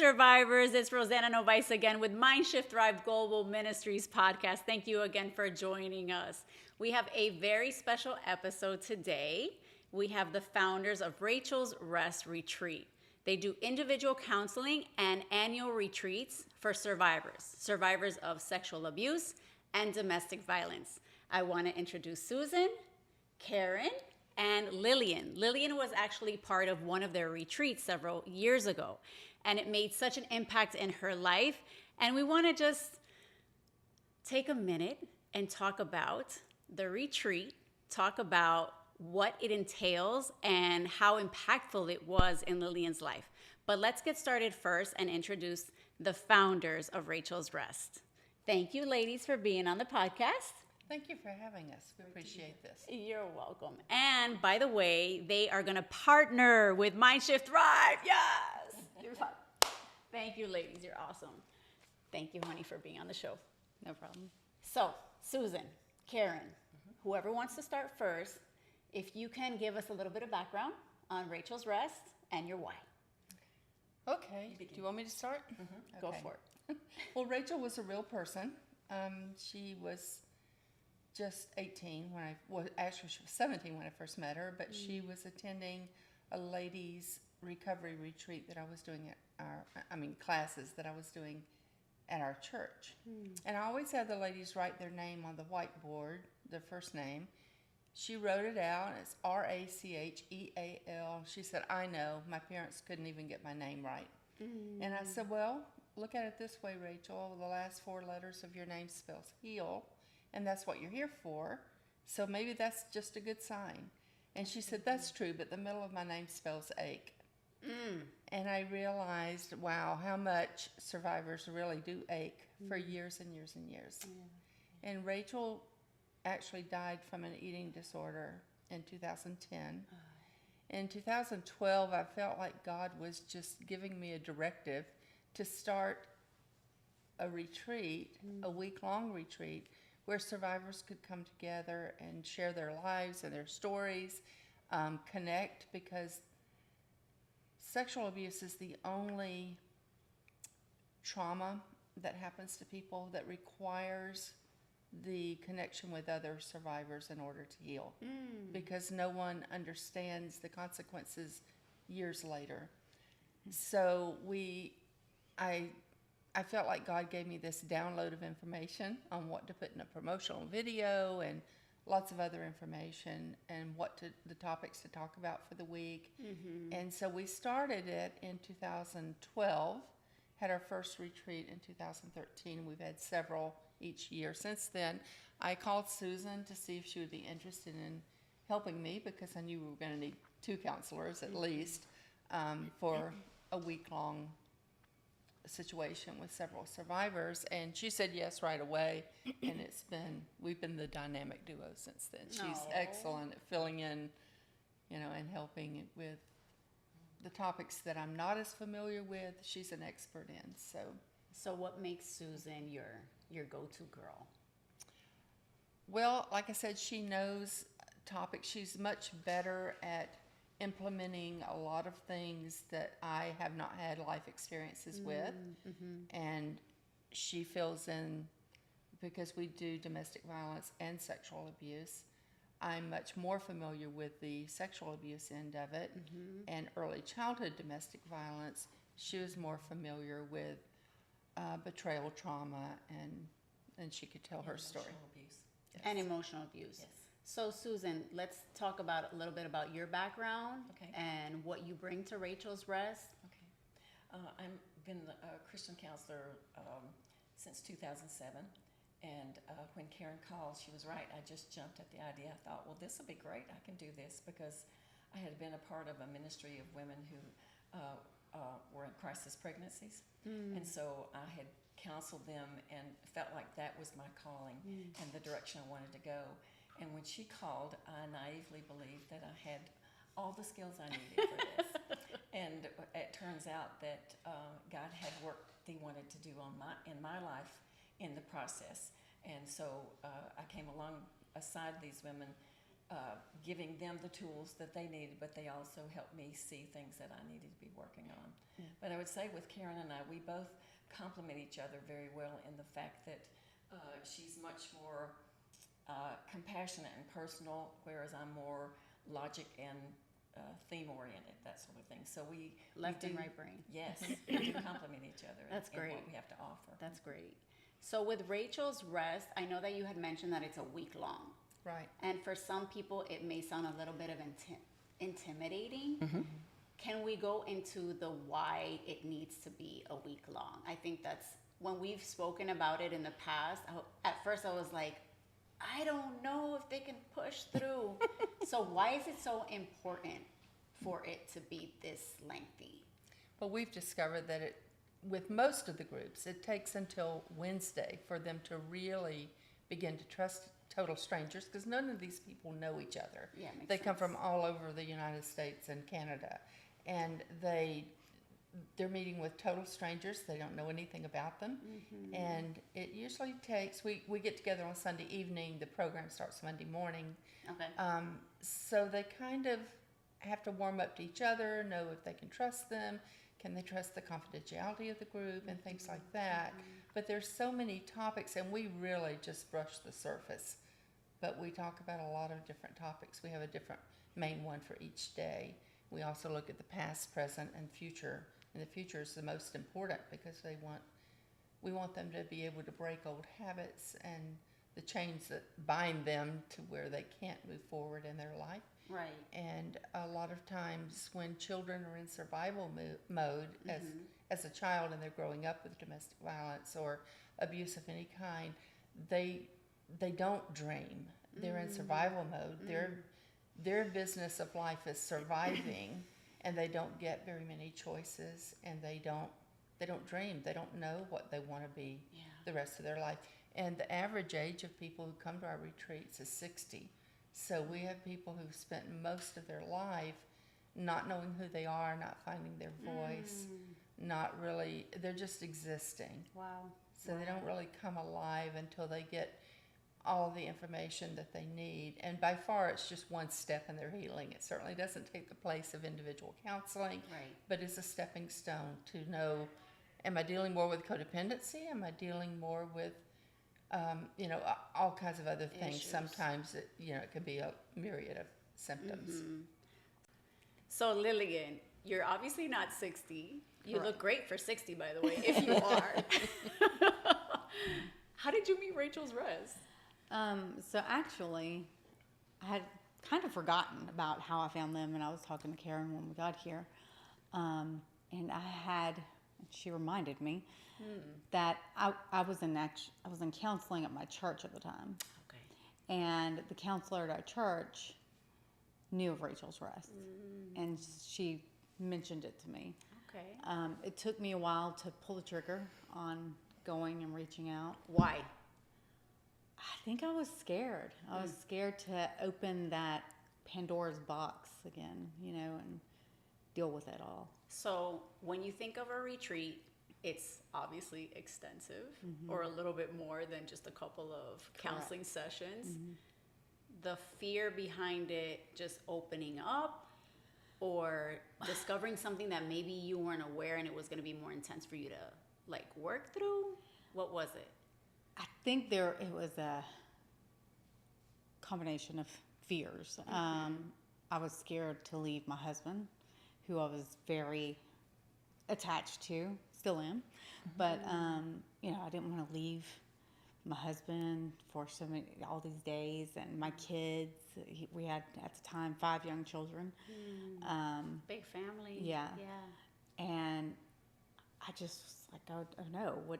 survivors. It's Rosanna Novice again with Mindshift Thrive Global Ministries podcast. Thank you again for joining us. We have a very special episode today. We have the founders of Racheal's Rest Retreat. They do individual counseling and annual retreats for survivors of sexual abuse and domestic violence. I want to introduce Susan, Karen, and Lillian. Lillian was actually part of one of their retreats several years ago, and it made such an impact in her life. And we want to just take a minute and talk about the retreat, talk about what it entails and how impactful it was in Lillian's life. But let's get started first and introduce the founders of Racheal's Rest. Thank you, ladies, for being on the podcast. Thank you for having us. We appreciate this. You're welcome. And by the way, they are going to partner with MindShift Thrive. Yes. Thank you, ladies. You're awesome. Thank you, honey, for being on the show. No problem. So, Susan, Karen, whoever wants to start first, if you can give us a little bit of background on Racheal's Rest and your why. Okay. Do you want me to start? Mm-hmm. Go for it. Well, Racheal was a real person. She was just 18 actually she was 17 when I first met her, but she was attending a ladies' recovery retreat that I was doing at classes that I was doing at our church. And I always had the ladies write their name on the whiteboard, their first name. She wrote it out. It's Racheal. She said, I know, my parents couldn't even get my name right. And I said, well, look at it this way, Racheal. The last 4 letters of your name spells heal, and that's what you're here for. So maybe that's just a good sign. And she said, that's true, but the middle of my name spells ache. And I realized, wow, how much survivors really do ache for years and years and years. And Racheal actually died from an eating disorder in 2010. In 2012, I felt like God was just giving me a directive to start a retreat, a week-long retreat, where survivors could come together and share their lives and their stories, connect, because sexual abuse is the only trauma that happens to people that requires the connection with other survivors in order to heal, because no one understands the consequences years later. So I felt like God gave me this download of information on what to put in a promotional video and lots of other information and the topics to talk about for the week. And so we started it in 2012, had our first retreat in 2013. We've had several each year since then. I called Susan to see if she would be interested in helping me, because I knew we were going to need 2 counselors at least for a week-long situation with several survivors, and she said yes right away. And we've been the dynamic duo since then. She's excellent at filling in, and helping with the topics that I'm not as familiar with. She's an expert in. So what makes Susan your go-to girl? Well, like I said, she knows topics. She's much better at implementing a lot of things that I have not had life experiences with. And she fills in, because we do domestic violence and sexual abuse. I'm much more familiar with the sexual abuse end of it, and early childhood domestic violence. She was more familiar with betrayal trauma, and she could tell her story. Abuse. Yes. And emotional abuse. Yes. So, Susan, let's talk about a little bit about your background and what you bring to Racheal's Rest. I've been a Christian counselor since 2007. And when Karen called, she was right. I just jumped at the idea. I thought, well, this will be great. I can do this, because I had been a part of a ministry of women who were in crisis pregnancies. And so I had counseled them and felt like that was my calling and the direction I wanted to go. And when she called, I naively believed that I had all the skills I needed for this. And it turns out that God had work He wanted to do in my life in the process. And so I came alongside these women giving them the tools that they needed, but they also helped me see things that I needed to be working on. Yeah. But I would say with Karen and I, we both complement each other very well in the fact that she's much more compassionate and personal, whereas I'm more logic and theme-oriented, that sort of thing. So we Left we and do- right brain. Yes, we do complement each other. That's in great. what we have to offer. That's great. So with Rachel's Rest, I know that you had mentioned that it's a week long. Right. And for some people, it may sound a little bit of intimidating. Mm-hmm. Can we go into the why it needs to be a week long? I think that's when we've spoken about it in the past. At first, I was like, I don't know if they can push through. So why is it so important for it to be this lengthy? Well, we've discovered that with most of the groups, it takes until Wednesday for them to really begin to trust total strangers, because none of these people know each other. Yeah, makes They come sense. from all over the United States and Canada, and they're meeting with total strangers. They don't know anything about them, and it usually takes. We get together on Sunday evening. The program starts Monday morning. Okay. So they kind of have to warm up to each other, know if they can trust them, can they trust the confidentiality of the group, and things like that. But there's so many topics, and we really just brush the surface. But we talk about a lot of different topics. We have a different main one for each day. We also look at the past, present, and future. And the future is the most important because we want them to be able to break old habits and the chains that bind them to where they can't move forward in their life. Right. And a lot of times when children are in survival mode as a child and they're growing up with domestic violence or abuse of any kind, they don't dream. They're in survival mode. Their business of life is surviving, and they don't get very many choices, and they don't dream. They don't know what they want to be the rest of their life. And the average age of people who come to our retreats is 60. So we have people who've spent most of their life not knowing who they are, not finding their voice, not really, they're just existing. Wow. So they don't really come alive until they get all the information that they need. And by far, it's just one step in their healing. It certainly doesn't take the place of individual counseling, Right. but it's a stepping stone to know, am I dealing more with codependency? Am I dealing more with all kinds of other things? Issues. Sometimes it can be a myriad of symptoms. So Lillian, you're obviously not 60. You Correct. look great for 60, by the way, if you are. How did you meet Rachel's Rest? So actually, I had kind of forgotten about how I found them, and I was talking to Karen when we got here, and she reminded me that I was in counseling at my church at the time, Okay. and the counselor at our church knew of Rachel's Rest, and she mentioned it to me. Okay. It took me a while to pull the trigger on going and reaching out. Why? I think I was scared. I was scared to open that Pandora's box again, and deal with it all. So when you think of a retreat, it's obviously extensive or a little bit more than just a couple of counseling sessions. The fear behind it just opening up or discovering something that maybe you weren't aware and it was going to be more intense for you to work through. What was it? I think it was a combination of fears. I was scared to leave my husband, who I was very attached to, still am. But, I didn't want to leave my husband for all these days, and my kids. We had, at the time, 5 young children. Big family. Yeah. Yeah. And I just was like, oh no,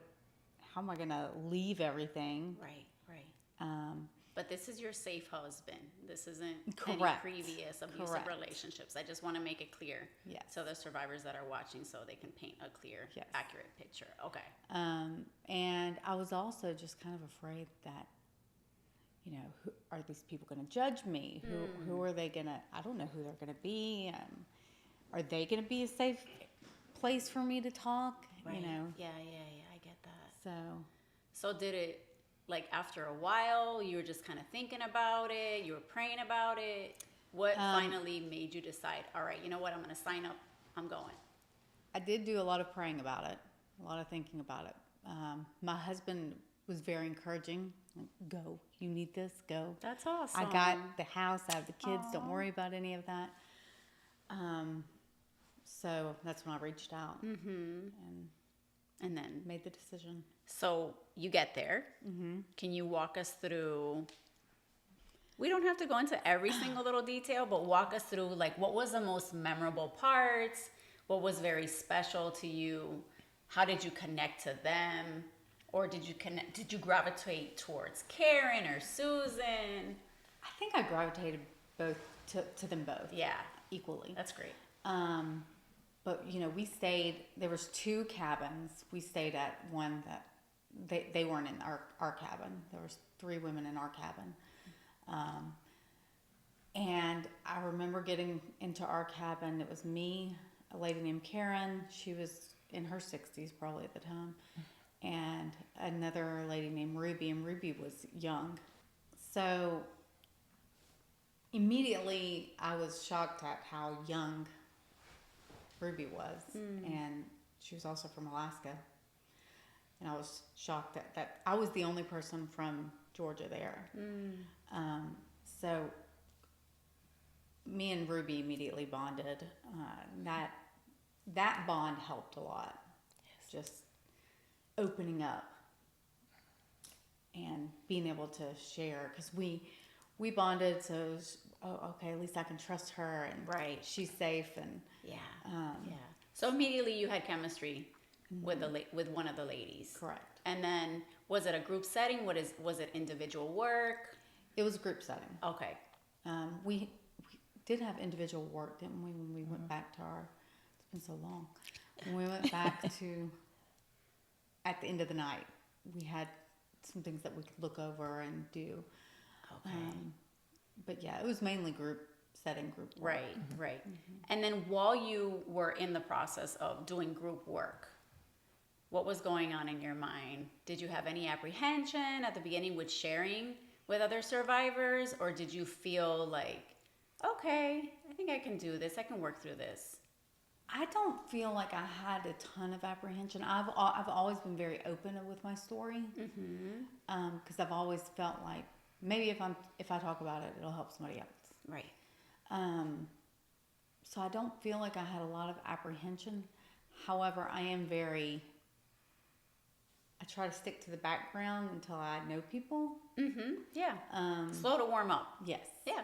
how am I going to leave everything? Right. But this is your safe husband. This isn't any Correct. previous abusive Correct. relationships. I just want to make it clear. Yes. So the survivors that are watching, so they can paint a clear, Yes. accurate picture. Okay. And I was also just kind of afraid that, who, are these people going to judge me? Who are they going to, I don't know who they're going to be. Are they going to be a safe place for me to talk? Right. Yeah. I get that. So So did it like after a while, you were just kind of thinking about it, you were praying about it? What finally made you decide, all right, you know what, I'm going to sign up, I'm going? I did do a lot of praying about it, a lot of thinking about it. My husband was very encouraging. Like, go, you need this, go. That's awesome. I got the house, I have the kids, don't Aw. worry about any of that. So that's when I reached out and And then, made the decision. so you get there. Can you walk us through? We don't have to go into every single little detail, but walk us through, like, what was the most memorable parts? What was very special to you? How did you connect to them? Or did you gravitate towards Karen or Susan? I think I gravitated both to them both. Yeah, Equally. that's great. But we stayed, there was 2 cabins. We stayed at one that they weren't in our cabin. There was 3 women in our cabin. And I remember getting into our cabin. It was me, a lady named Karen. She was in her 60s probably at the time. And another lady named Ruby, and Ruby was young. So immediately I was shocked at how young Ruby was. And she was also from Alaska. And I was shocked that I was the only person from Georgia there. So me and Ruby immediately bonded. That bond helped a lot. Just opening up and being able to share, because we bonded. So it was, okay, at least I can trust her, and Right. she's safe. And Yeah. Yeah. So immediately you had chemistry with with one of the ladies. correct. And then was it a group setting? Was it individual work? It was a group setting. Okay. We did have individual work, didn't we, when we went back to our, it's been so long. When we went back to, at the end of the night, we had some things that we could look over and do. Okay. But yeah, it was mainly group setting, group work. Right, right. And then while you were in the process of doing group work, what was going on in your mind? Did you have any apprehension at the beginning with sharing with other survivors, or did you feel like, okay, I think I can do this, I can work through this? I don't feel like I had a ton of apprehension. I've always been very open with my story, because I've always felt like maybe if I talk about it, it'll help somebody else. Right. So I don't feel like I had a lot of apprehension. However, I try to stick to the background until I know people. Yeah. Slow to warm up. Yes. Yeah.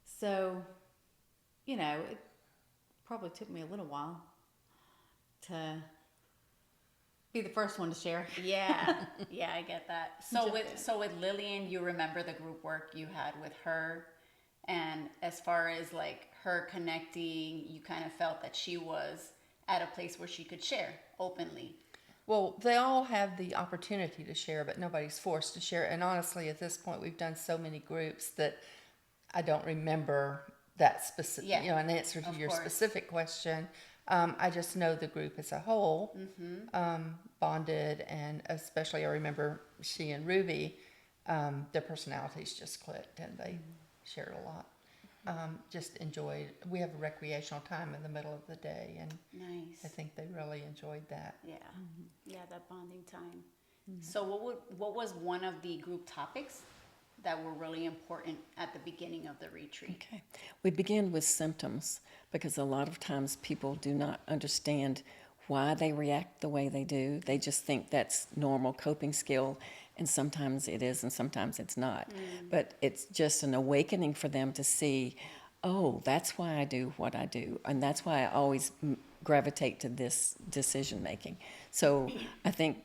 So, it probably took me a little while to be the first one to share. Yeah, yeah, I get that. So with Lillian, you remember the group work you had with her, and as far as like her connecting, you kind of felt that she was at a place where she could share openly. Well, they all have the opportunity to share, but nobody's forced to share. And honestly, at this point, we've done so many groups that I don't remember that specific, Yeah, an answer to of your course. specific question. I just know the group as a whole bonded, and especially I remember she and Ruby, their personalities just clicked, and they shared a lot. Just enjoyed. We have a recreational time in the middle of the day, and Nice. I think they really enjoyed that. Yeah, yeah, that bonding time. So what was one of the group topics that were really important at the beginning of the retreat? Okay. We begin with symptoms, because a lot of times people do not understand why they react the way they do. They just think that's normal coping skill, and sometimes it is and sometimes it's not. But it's just an awakening for them to see, oh, that's why I do what I do, and that's why I always gravitate to this decision making. So I think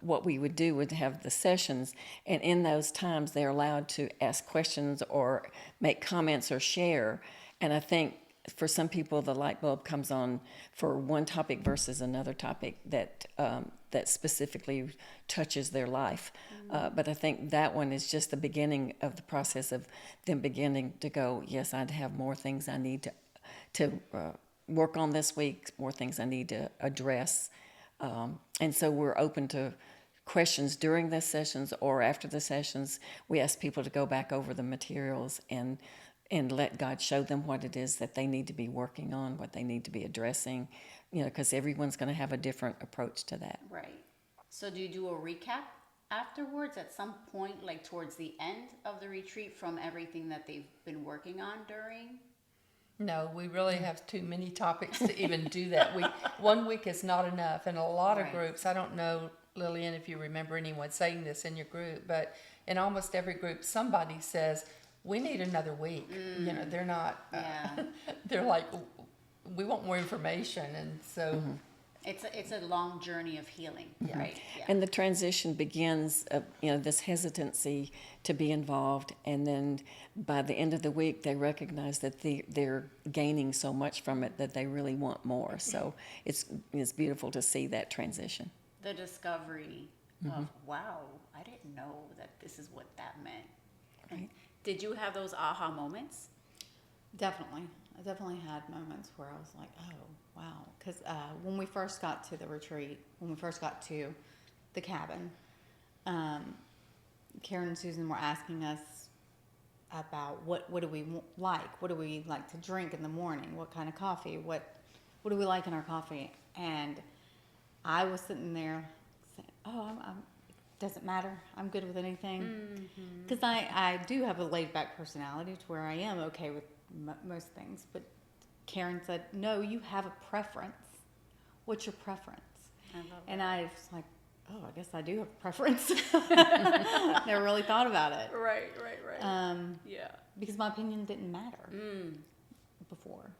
what we would do would have the sessions, and in those times they're allowed to ask questions or make comments or share. And I think for some people the light bulb comes on for one topic versus another topic that that specifically touches their life. But I think that one is just the beginning of the process of them beginning to go, yes, I'd have more things I need to work on this week, more things I need to address. And so we're open to questions during the sessions or after the sessions, we ask people to go back over the materials and let God show them what it is that they need to be working on, what they need to be addressing, because everyone's going to have a different approach to that. Right. So do you do a recap afterwards at some point, like towards the end of the retreat, from everything that they've been working on during? No, we really have too many topics to even do that. 1 week is not enough. And a lot of Right. groups, I don't know, Lillian, if you remember anyone saying this in your group, but in almost every group, somebody says, we need another week. They're not, Yeah. they're like, we want more information. And so, It's a long journey of healing, right? Yeah. And the transition begins, this hesitancy to be involved, and then by the end of the week, they recognize that they're gaining so much from it that they really want more. So it's beautiful to see that transition. The discovery of, wow, I didn't know that this is what that meant. Right. Did you have those aha moments? Definitely. I definitely had moments where I was like, oh, wow. Because when we first got to the retreat, when we first got to the cabin, Karen and Susan were asking us about what do we like? What do we like to drink in the morning? What kind of coffee? What do we like in our coffee? And I was sitting there saying, oh, doesn't matter. I'm good with anything. Because I do have a laid-back personality to where I am okay with most things. But Karen said, no, you have a preference. What's your preference? I love And that. I was like, oh, I guess I do have a preference. Never really thought about it. Right. Yeah. Because my opinion didn't matter before.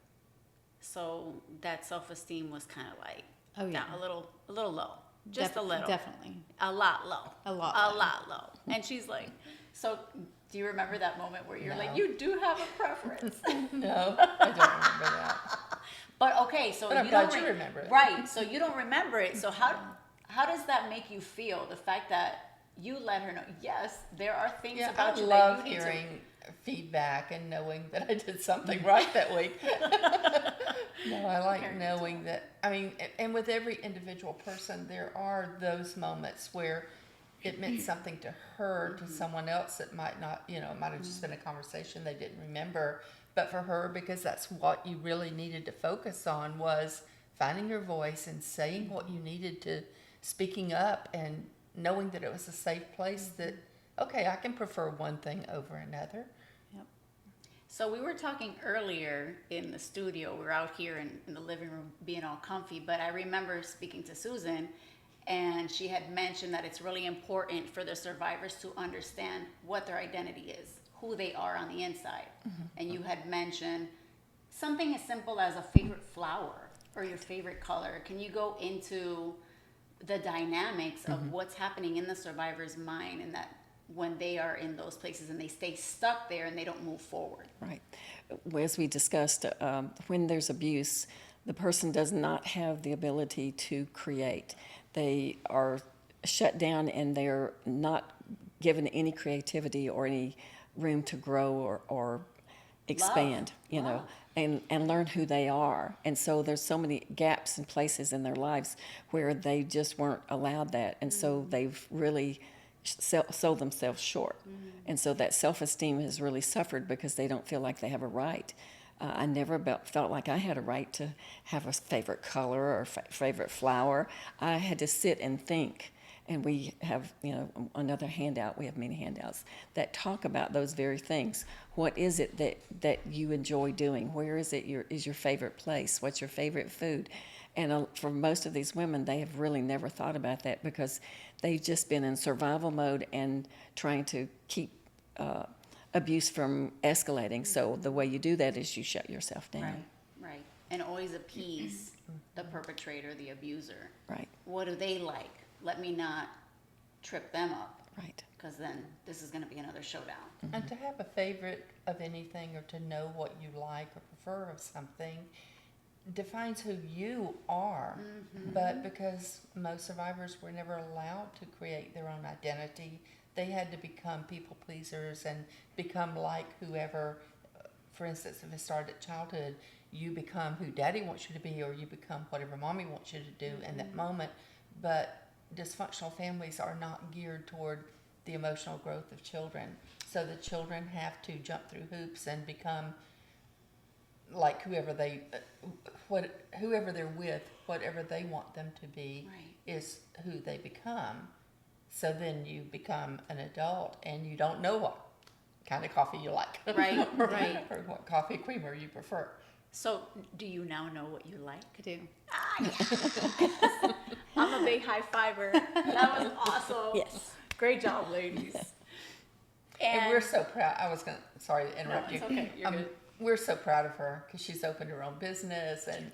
So that self-esteem was kind of like Oh, yeah. down, a little low. Just a little. Definitely. A lot low. A lot A low. lot low. And she's like, so do you remember that moment where you're like, No. you do have a preference? no, I don't remember that. But okay, so But I'm you glad don't you remember it. Right. So you don't remember it. So how does that make you feel? The fact that you let her know, yes, there are things Yeah, about I you love that you need hearing feedback and knowing that I did something right that week. No, I like Karen, knowing that. I mean, and with every individual person, there are those moments where it meant something to her, to someone else that might not, it might have just been a conversation they didn't remember. But for her, because that's what you really needed to focus on, was finding your voice and saying what you needed to, speaking up and knowing that it was a safe place that, okay, I can prefer one thing over another. So we were talking earlier in the studio. We were out here in the living room being all comfy, but I remember speaking to Susan, and she had mentioned that it's really important for the survivors to understand what their identity is, who they are on the inside. And you had mentioned something as simple as a favorite flower or your favorite color. Can you go into the dynamics of what's happening in the survivor's mind, and that when they are in those places and they stay stuck there and they don't move forward? Right. As we discussed, when there's abuse, the person does not have the ability to create. They are shut down and they're not given any creativity or any room to grow or expand, Love. and learn who they are. And so there's so many gaps and places in their lives where they just weren't allowed that. And so they've really sold themselves short. And so that self-esteem has really suffered because they don't feel like they have a right. I never felt like I had a right to have a favorite color or favorite flower. I had to sit and think. And we have, another handout. We have many handouts that talk about those very things. What is it that you enjoy doing? Where is it is your favorite place? What's your favorite food? And for most of these women, they have really never thought about that because they've just been in survival mode and trying to keep abuse from escalating. So the way you do that is you shut yourself down. Right. And always appease the perpetrator, the abuser. Right. What do they like? Let me not trip them up, Right. because then this is going to be another showdown. And to have a favorite of anything or to know what you like or prefer of something defines who you are. But because most survivors were never allowed to create their own identity, they had to become people pleasers and become like whoever. For instance, if it started at childhood, you become who daddy wants you to be, or you become whatever mommy wants you to do in that moment. But dysfunctional families are not geared toward the emotional growth of children. So the children have to jump through hoops and become like whoever they're with, whatever they want them to be Right. is who they become. So then you become an adult and you don't know what kind of coffee you like. Right, right. Or what coffee creamer you prefer. So, do you now know what you like? I do. I'm a big high fiver. That was awesome. Yes. Great job, ladies. And we're so proud. Sorry to interrupt No, you. it's okay. You're good. We're so proud of her because she's opened her own business, and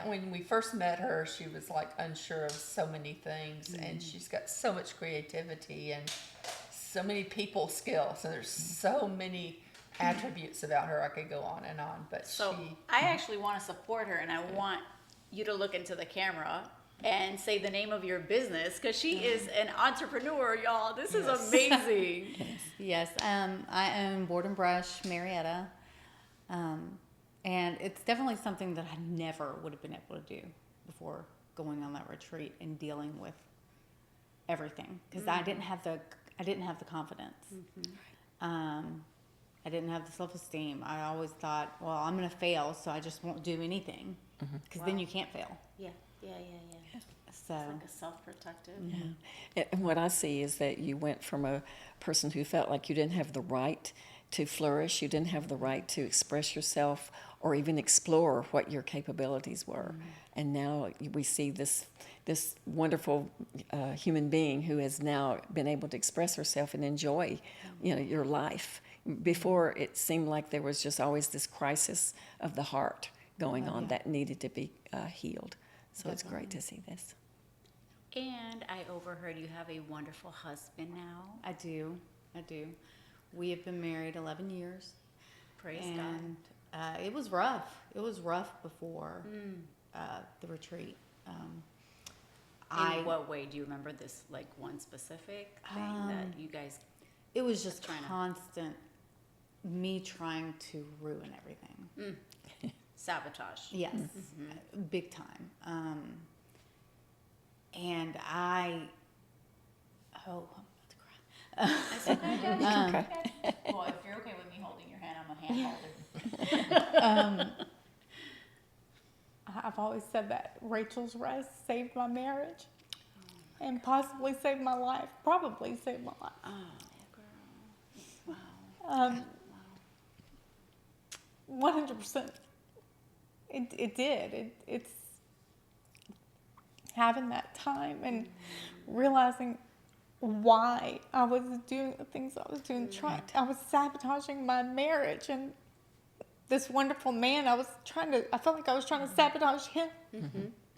when we first met her, she was like unsure of so many things, and she's got so much creativity and so many people skills, and there's so many attributes about her. I could go on and on, but So, I actually want to support her, and I want you to look into the camera and say the name of your business, because she is an entrepreneur, y'all. This is amazing. Yes, I own Board and Brush Marietta, and it's definitely something that I never would have been able to do before going on that retreat and dealing with everything, because I didn't have the confidence. I didn't have the self-esteem. I always thought, well, I'm going to fail, so I just won't do anything, because then you can't fail. Yeah. So It's like a self-protective. Yeah. And what I see is that you went from a person who felt like you didn't have the right to flourish, you didn't have the right to express yourself or even explore what your capabilities were. And now we see this wonderful human being who has now been able to express herself and enjoy, your life. Before, it seemed like there was just always this crisis of the heart going on that needed to be healed. So it's great to see this. And I overheard you have a wonderful husband now. I do. We have been married 11 years. Praise And it was rough. It was rough before the retreat. In what way? Do you remember this, like one specific thing that you guys? It was just Trying to- constant me trying to ruin everything. Sabotage. Yes, big time. And I'm about to cry. Okay. Well, if you're okay with me holding your hand, I'm a hand holder. I've always said that Rachel's rest saved my marriage and possibly saved my life. Probably saved my life. Oh, girl. Wow. 100%. It did. It's having that time and realizing why I was doing the things I was doing. I was sabotaging my marriage, and this wonderful man, I felt like I was trying to sabotage him.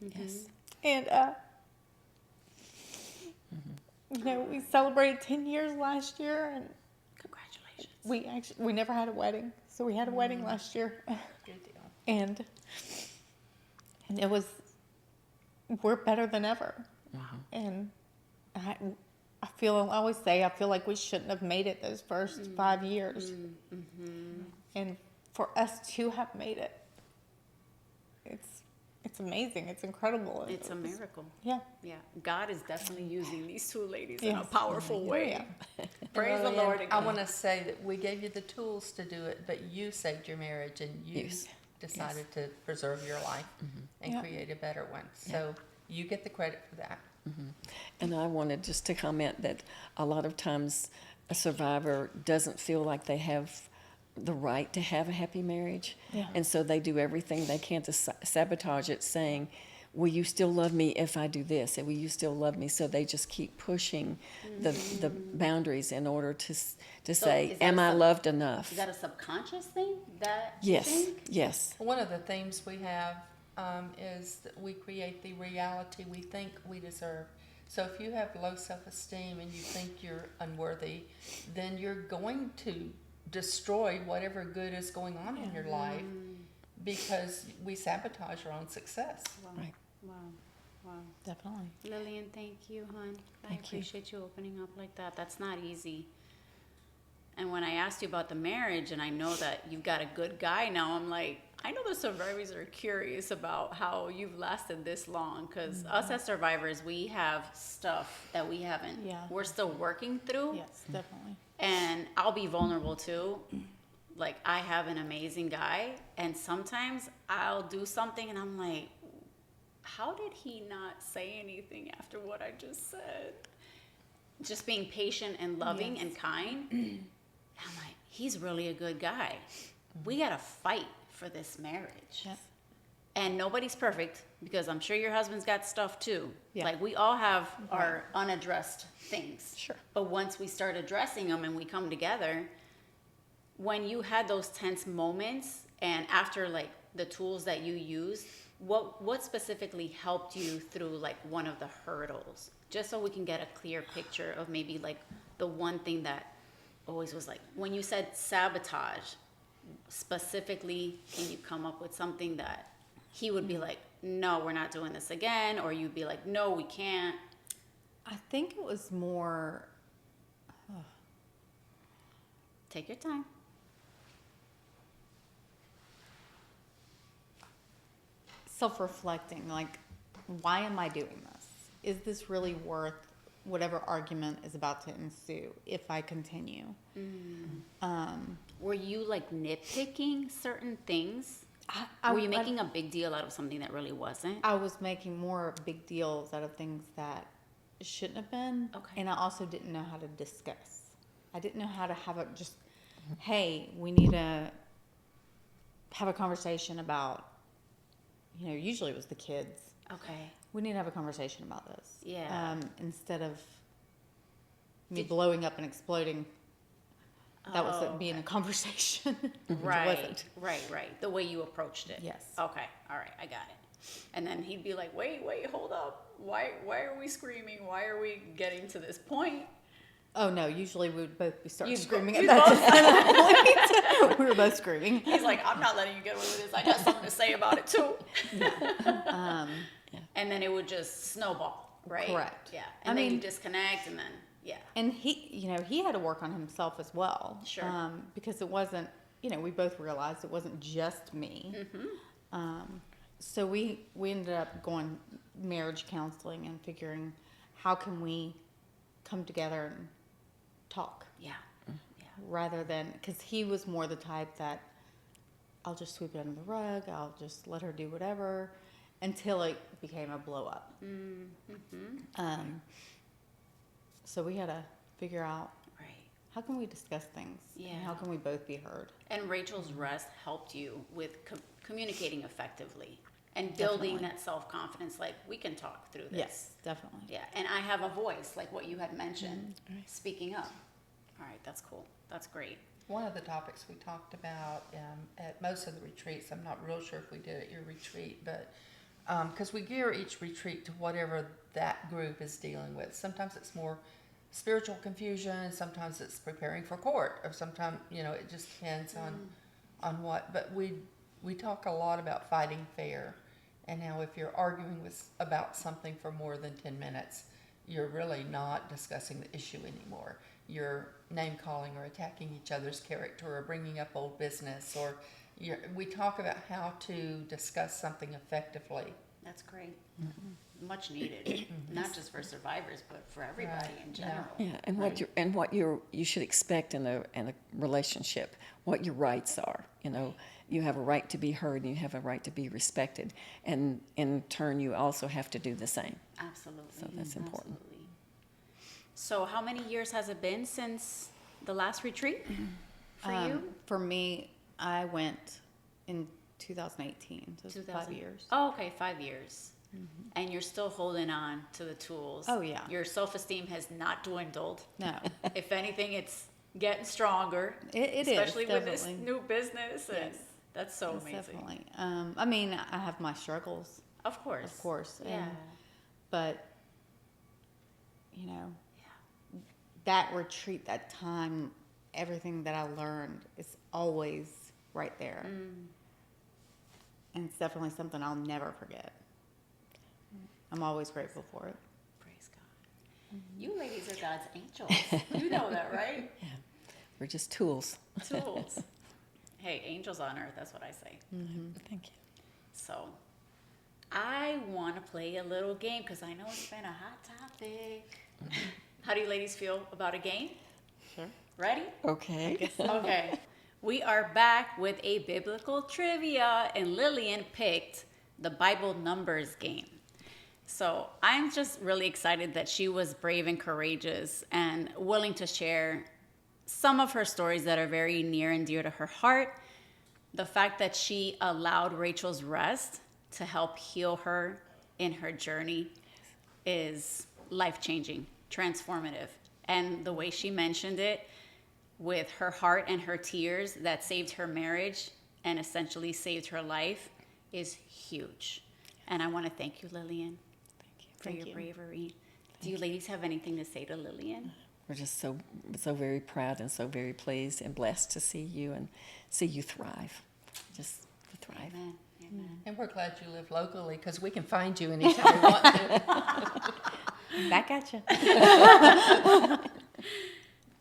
Yes. And, we celebrated 10 years last year, and Congratulations. we never had a wedding. So we had a wedding last year. Good deal. And we're better than ever. And I always say, I feel like we shouldn't have made it those first 5 years. And for us to have made it, it's amazing. It's incredible. It's a miracle. Yeah. Yeah. God is definitely using these two ladies in Yes. a powerful Oh, way. yeah. Praise the Lillian, Lord I again. want to say that we gave you the tools to do it, but you saved your marriage and you Yes. decided to preserve your life and Yeah. create a better one. So you get the credit for that. And I wanted just to comment that a lot of times a survivor doesn't feel like they have the right to have a happy marriage. Yeah. And so they do everything they can to sabotage it, saying, will you still love me if I do this? And will you still love me? So they just keep pushing the boundaries in order to say, is that am a I loved enough? Is that a subconscious thing that you Yes, think? yes. One of the themes we have is that we create the reality we think we deserve. So if you have low self-esteem and you think you're unworthy, then you're going to destroy whatever good is going on in your life because we sabotage our own success. Wow. Right. Wow. Definitely. Lillian, thank you, hon. I Thank you. appreciate you opening up like that. That's not easy. And when I asked you about the marriage, and I know that you've got a good guy now, I'm like, I know the survivors are curious about how you've lasted this long, because us as survivors, we have stuff that we haven't, we're still working through. Yes, definitely. And I'll be vulnerable too. Like, I have an amazing guy, and sometimes I'll do something and I'm like, how did he not say anything after what I just said? Just being patient and loving and kind. I'm like, he's really a good guy. We got to fight for this marriage. Yep. And nobody's perfect, because I'm sure your husband's got stuff too. Yeah. Like, we all have our unaddressed things. Sure. But once we start addressing them and we come together, when you had those tense moments, and after like the tools that you used, what specifically helped you through like one of the hurdles? Just so we can get a clear picture of maybe like the one thing that always was like, when you said sabotage, specifically, can you come up with something that he would be like, no, we're not doing this again? Or you'd be like, no, we can't? I think it was more Take your time. self-reflecting, like, why am I doing this? Is this really worth whatever argument is about to ensue if I continue? Were you like nitpicking certain things? I- Were you making a big deal out of something that really wasn't? I was making more big deals out of things that shouldn't have been. Okay. And I also didn't know how to discuss. I didn't know how to have hey, we need to have a conversation about, usually it was the kids. Okay. We need to have a conversation about this. Yeah. Instead of me blowing up and exploding, that was being a conversation. Which it Right, wasn't. right. The way you approached it. Yes. Okay, all right, I got it. And then he'd be like, wait, hold up. Why are we screaming? Why are we getting to this point? Oh no! Usually we would both be starting You'd screaming go- at you'd that point. We were both screaming. He's like, I'm not letting you get away with this. I got something to say about it too. And then it would just snowball, right? Correct. Yeah. I And then you mean- disconnect, and then, yeah. And he had to work on himself as well. Sure. Because it wasn't, we both realized it wasn't just me. So we ended up going marriage counseling and figuring how can we come together and talk Yeah. rather than, because he was more the type that I'll just sweep it under the rug, I'll just let her do whatever until it became a blow up. So we had to figure out Right. how can we discuss things? Yeah. And how can we both be heard? And Rachel's rest helped you with communicating effectively and building Definitely. that self-confidence, like, we can talk through this. Yes, definitely. Yeah, and I have a voice, like what you had mentioned, speaking up. All right, that's cool. That's great. One of the topics we talked about at most of the retreats, I'm not real sure if we did at your retreat, but because we gear each retreat to whatever that group is dealing with. Sometimes it's more spiritual confusion, sometimes it's preparing for court, or sometimes, it just depends on what. But we talk a lot about fighting fair, and how if you're arguing about something for more than 10 minutes, you're really not discussing the issue anymore. You're name calling or attacking each other's character or bringing up old business, or we talk about how to discuss something effectively. That's great. Much needed, not just for survivors, but for everybody Right, in yeah. general. Yeah, and what you should expect in a relationship, what your rights are. You have a right to be heard, and you have a right to be respected, and in turn, you also have to do the same. Absolutely. So that's important. Absolutely. So how many years has it been since the last retreat for you? For me, I went in 2018, so it's 5 2000 years. Oh, okay, 5 years. And you're still holding on to the tools. Oh, yeah. Your self-esteem has not dwindled. No, If anything, it's getting stronger. it is, especially with this definitely. new business. And Yes. that's so Yes, amazing. definitely. I mean, I have my struggles, Of course. of course. Yeah. But, that retreat, that time, everything that I learned is always right there. And it's definitely something I'll never forget. I'm always grateful for it. Praise God. You ladies are God's angels. You know that, right? We're just tools. Tools. Hey, angels on earth, that's what I say. Thank you. So, I want to play a little game because I know it's been a hot topic. How do you ladies feel about a game? Sure. Ready? Okay. Okay. We are back with a biblical trivia, and Lillian picked the Bible numbers game. So I'm just really excited that she was brave and courageous and willing to share some of her stories that are very near and dear to her heart. The fact that she allowed Racheal's rest to help heal her in her journey is life-changing, transformative. And the way she mentioned it, with her heart and her tears that saved her marriage and essentially saved her life, is huge. And I want to thank you, Lillian, for your bravery. Do you ladies have anything to say to Lillian? We're just so very proud and so very pleased and blessed to see you and see you thrive. Just to thrive. Amen. Amen. And we're glad you live locally because we can find you anytime we want to. Back at you.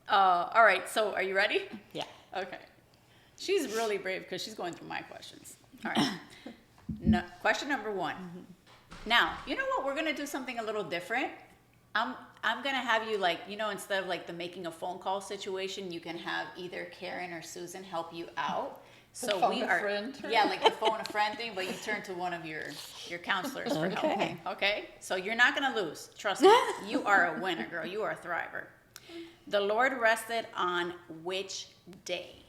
All right, so are you ready? Yeah. Okay. She's really brave because she's going through my questions. All right. No, question number 1. Now, you know what? We're going to do something a little different. I'm going to have you, like, you know, instead of like the making a phone call situation, you can have either Karen or Susan help you out. So phone we a are, friend. yeah, like the phone a friend thing, but you turn to one of your counselors for help. Okay. Okay? So you're not going to lose. Trust me. You are a winner, girl. You are a thriver. The Lord rested on which day?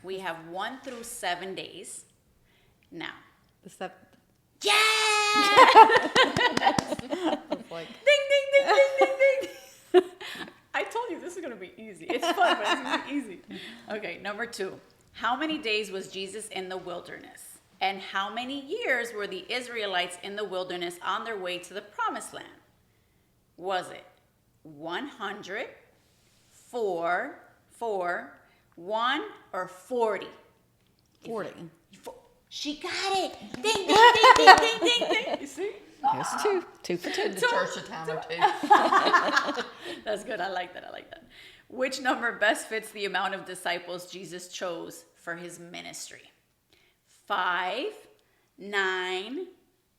We have 1 through 7 days. Now. The stuff. Yeah! It's like, Ding, ding, ding, ding, ding, ding. I told you this is going to be easy. It's fun, but it's going to be easy. Okay, number 2. How many days was Jesus in the wilderness? And how many years were the Israelites in the wilderness on their way to the promised land? Was it 100, 4, 1, or 40? 40. She got it. Ding, ding, ding, ding, ding, ding, ding. You see? There's 2. 2 for 2. In the church a time or two. That's good. I like that. Which number best fits the amount of disciples Jesus chose for his ministry? 5, 9,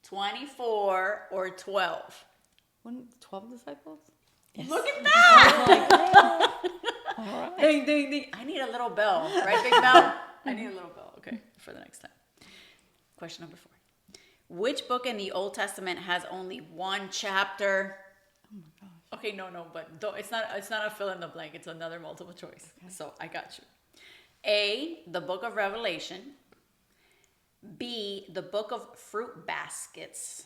24, or 12? Wasn't 12 disciples? Yes. Look at that! All right. Ding, ding, ding. I need a little bell, right, Big Bell? I need a little bell. Okay, for the next time. Question number 4. Which book in the Old Testament has only 1 chapter? Oh my gosh. Okay, no, but it's not a fill in the blank. It's another multiple choice. Okay. So I got you. A, the book of Revelation. B, the book of fruit baskets.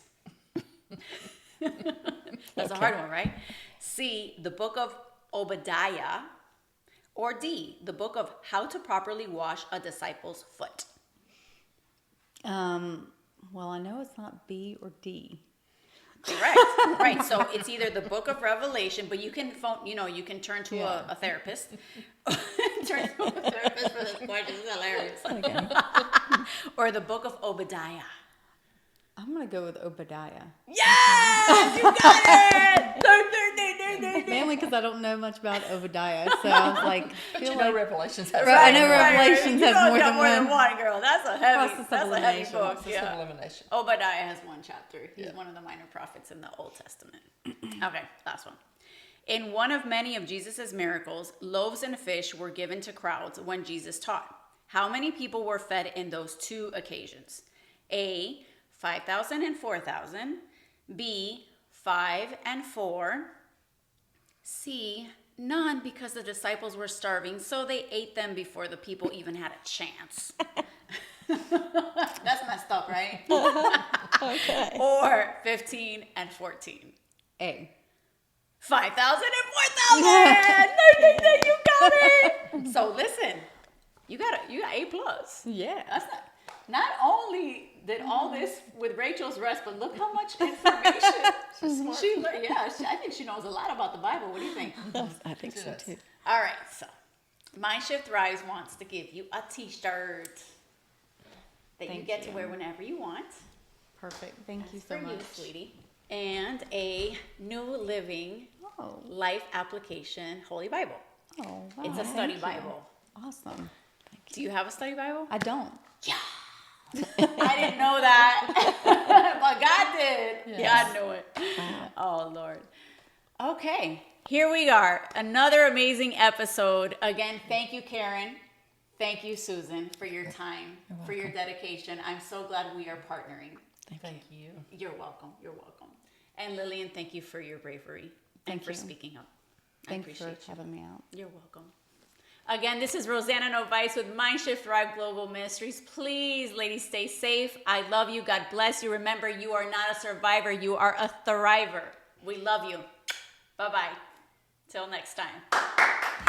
That's a hard one, right? C, the book of Obadiah. Or D, the book of how to properly wash a disciple's foot. Well, I know it's not B or D. Correct. Right. So it's either the book of Revelation, but you can phone, you can turn to a therapist. Turn to a therapist for this question. This is hilarious. Okay. Or the book of Obadiah. I'm going to go with Obadiah. Yes! You got it! Mainly because I don't know much about Obadiah. So I was like, But feel you know like Revelations has Right, I know one. Revelations You has know more it's got than more than one. one, girl. That's a heavy Process of book. elimination. Process of Yeah. elimination. Obadiah has 1 chapter. He's Yeah. one of the minor prophets in the Old Testament. Okay, last one. In one of many of Jesus' miracles, loaves and fish were given to crowds when Jesus taught. How many people were fed in those 2 occasions? A, 5,000 and 4,000. B, 5 and 4. C, none, because the disciples were starving, so they ate them before the people even had a chance. That's messed up, right? Okay. Or 15 and 14. A. 5,000 and 4,000! You got it! So listen, you got A+. Yeah. That's not only did all this with Rachel's rest, but look how much information she learned. Yeah, I think she knows a lot about the Bible. What do you think? I think so too. All right, so Mindshift Thrive wants to give you a t-shirt that you Thank get to you. wear whenever you want. Perfect. Thank you For so much. you, sweetie. And a New Living Oh. Life Application Holy Bible. Oh, wow. It's a Thank study you. Bible. awesome. Do you have a study Bible? I don't. I didn't know that. But God did. Yes. God knew it. Oh, Lord. Okay. Here we are. Another amazing episode. Again, thank you, Karen. Thank you, Susan, for your time, for your dedication. I'm so glad we are partnering. Thank you. You're welcome. You're welcome. And Lillian, thank you for your bravery and for speaking up. Thanks I for appreciate you. having me out. You're welcome. Again, this is Rosanna Novice with MindShift Thrive Global Ministries. Please, ladies, stay safe. I love you. God bless you. Remember, you are not a survivor. You are a thriver. We love you. Bye-bye. Till next time.